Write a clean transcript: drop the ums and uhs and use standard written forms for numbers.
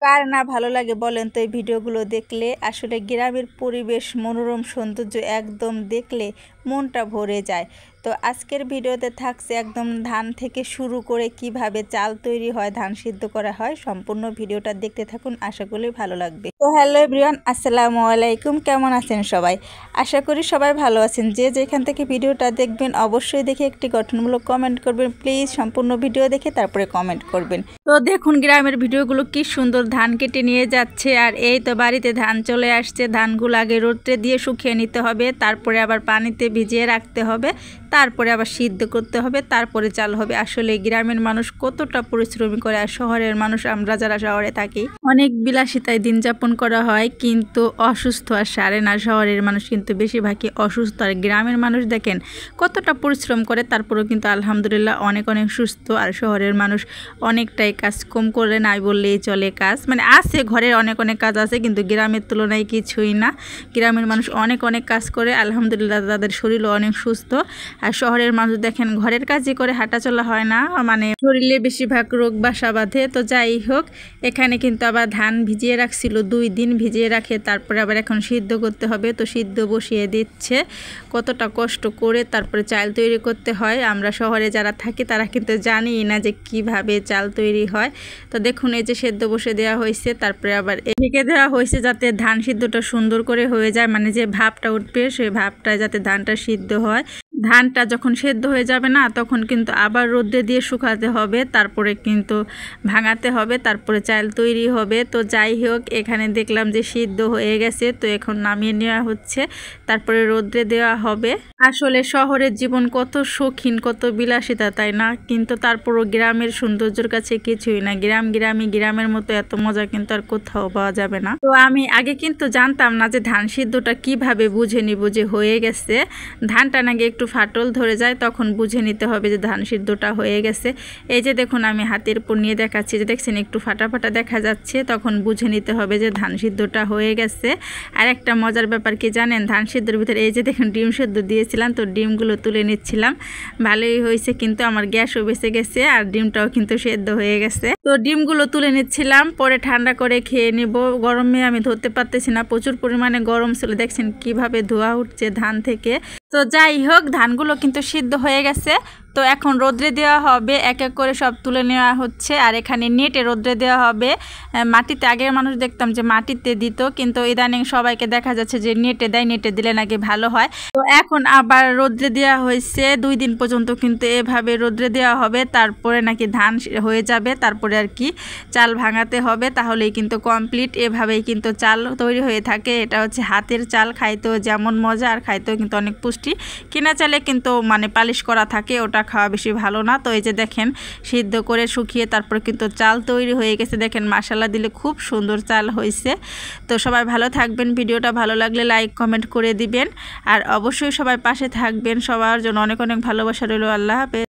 কার না ভালো লাগে বলেন তো এই ভিডিওগুলো দেখলে। আসলে গ্রামের পরিবেশ, মনোরম সৌন্দর্য একদম দেখলে মনটা ভরে যায়। তো আজকের ভিডিওতে থাকছে একদম ধান থেকে শুরু করে কিভাবে চাল তৈরি হয়, ধান সিদ্ধ করা হয়, সম্পূর্ণ ভিডিওটা দেখতে থাকুন, আশা করি ভালো লাগবে। তো হ্যালো এভরিওয়ান, আসসালামু আলাইকুম। কেমন আছেন সবাই? আশা করি সবাই ভালো আছেন। যে যেখান থেকে ভিডিওটা দেখবেন অবশ্যই দেখে একটি গঠনমূলক কমেন্ট করবেন। প্লিজ সম্পূর্ণ ভিডিও দেখে তারপরে কমেন্ট করবেন। তো দেখুন গ্রামের ভিডিওগুলো কি সুন্দর, ধান কেটে নিয়ে যাচ্ছে আর এই তো বাড়িতে ধান চলে আসছে। ধানগুলো আগে রোদ্রে দিয়ে শুকিয়ে নিতে হবে, তারপরে আবার পানিতে ভিজিয়ে রাখতে হবে, তারপরে আবার সিদ্ধ করতে হবে, তারপরে চাল হবে। আসলে গ্রামের মানুষ কতটা পরিশ্রমী করে, আর শহরের মানুষ আমরা যারা শহরে থাকি অনেক বিলাসিতায় দিন যাপন করা হয়, কিন্তু অসুস্থ আর সারে না। শহরের মানুষ কিন্তু বেশিরভাগই অসুস্থ, আর গ্রামের মানুষ দেখেন কতটা পরিশ্রম করে, তারপরেও কিন্তু আলহামদুলিল্লাহ অনেক অনেক সুস্থ। আর শহরের মানুষ অনেকটাই কাজ কম করে নাই বললেই চলে। কাজ মানে আছে, ঘরের অনেক অনেক কাজ আছে, কিন্তু গ্রামের তুলনায় কিছুই না। গ্রামের মানুষ অনেক অনেক কাজ করে, আলহামদুলিল্লাহ তাদের শরীরও অনেক সুস্থ। আর শহরের মানুষ দেখেন ঘরের কাজই করে, হাঁটাচলা হয় না, মানে শরীরে বেশিরভাগ রোগ বাসা বাঁধে। তো যাই হোক, এখানে কিন্তু আবার ধান ভিজিয়ে রাখছিল, 2 দিন ভিজিয়ে রাখে, তারপরে আবার এখন সিদ্ধ করতে হবে। তো সিদ্ধ বসিয়ে দিচ্ছে, কতটা কষ্ট করে তারপরে চাল তৈরি করতে হয়। আমরা শহরে যারা থাকি তারা কিন্তু জানি না যে কিভাবে চাল তৈরি হয়। তো দেখুন এই যে সেদ্ধ বসে দেওয়া হয়েছে, তারপরে আবার ঢেকে দেওয়া হয়েছে যাতে ধান সিদ্ধটা সুন্দর করে হয়ে যায়, মানে যে ভাপটা উঠবে সেই ভাপটা যাতে ধানটা সিদ্ধ হয়। ধানটা যখন সেদ্ধ হয়ে যাবে না, তখন কিন্তু আবার রোদে দিয়ে শুকাতে হবে, তারপরে কিন্তু ভাঙাতে হবে, তারপরে চাল তৈরি হবে। তো যাই হোক, এখানে দেখলাম যে সিদ্ধ হয়ে গেছে, তো এখন নামিয়ে নেওয়া হচ্ছে, তারপরে রোদে দেওয়া হবে। আসলে শহরের জীবন কত শৌখিন, কত বিলাসিতা, তাই না? কিন্তু তারপরও গ্রামের সৌন্দর্যের কাছে কিছুই না। গ্রামের মতো এত মজা কিন্তু আর কোথাও পাওয়া যাবে না। তো আমি আগে কিন্তু জানতাম না যে ধান সিদ্ধটা কিভাবে বুঝে নিব যে হয়ে গেছে। ধানটা নাকি একটু ফাটল ধরে যায়, তখন বুঝে নিতে হবে যে ধান সিদ্ধটা হয়ে গেছে। এই যে দেখুন আমি হাতের উপর নিয়ে দেখাচ্ছি, যে দেখছেন একটু ফাটা ফাটা দেখা যাচ্ছে, তখন বুঝে নিতে হবে যে ধান সিদ্ধটা হয়ে গেছে। আর একটা মজার ব্যাপার কি জানেন, ধান সিদ্ধর ভিতরে এই যে দেখুন ডিম সিদ্ধ দিয়েছিলাম, তো ডিমগুলো তুলে নিচ্ছিলাম। ভালোই হয়েছে, কিন্তু আমার গ্যাসও বেঁচে গেছে আর ডিমটাও কিন্তু সেদ্ধ হয়ে গেছে। তো ডিমগুলো তুলে নিচ্ছিলাম, পরে ঠান্ডা করে খেয়ে নিব। গরমে আমি ধরতে পারতেছি না, প্রচুর পরিমাণে গরম ছিল। দেখছেন কিভাবে ধোয়া উঠছে ধান থেকে। তো যাই হোক, ধানগুলো কিন্তু সিদ্ধ হয়ে গেছে। তো এখন রোদ্রে দেওয়া হবে, এক এক করে সব তুলে নেওয়া হচ্ছে। আর এখানে নেটে রোদ্রে দেওয়া হবে। মাটিতে আগের মানুষ দেখতাম যে মাটিতে দিত, কিন্তু ইদানিং সবাইকে দেখা যাচ্ছে যে নেটে দেয়, নেটে দিলে নাকি ভালো হয়। তো এখন আবার রোদ্রে দেওয়া হয়েছে, 2 দিন পর্যন্ত কিন্তু এভাবে রোদ্রে দেওয়া হবে, তারপরে নাকি ধান হয়ে যাবে, তারপরে আর কি চাল ভাঙাতে হবে, তাহলেই কিন্তু কমপ্লিট। এভাবেই কিন্তু চাল তৈরি হয়ে থাকে। এটা হচ্ছে হাতের চাল, খাইতেও যেমন মজা আর খাইতেও কিন্তু অনেক পুষ্টি। কিনা চালে কিন্তু মানে পালিশ করা থাকে, ওটা খাওয়া বেশি ভালো না। তো এই যে দেখেন সিদ্ধ করে শুকিয়ে তারপর কিন্তু চাল তৈরি হয়ে গেছে। দেখেন মাশাআল্লাহ দিলে খুব সুন্দর চাল হয়েছে। তো সবাই ভালো থাকবেন, ভিডিওটা ভালো লাগলে লাইক কমেন্ট করে দিবেন, আর অবশ্যই সবাই পাশে থাকবেন। সবার জন্য অনেক অনেক ভালোবাসা রইল। আল্লাহ হাফেজ।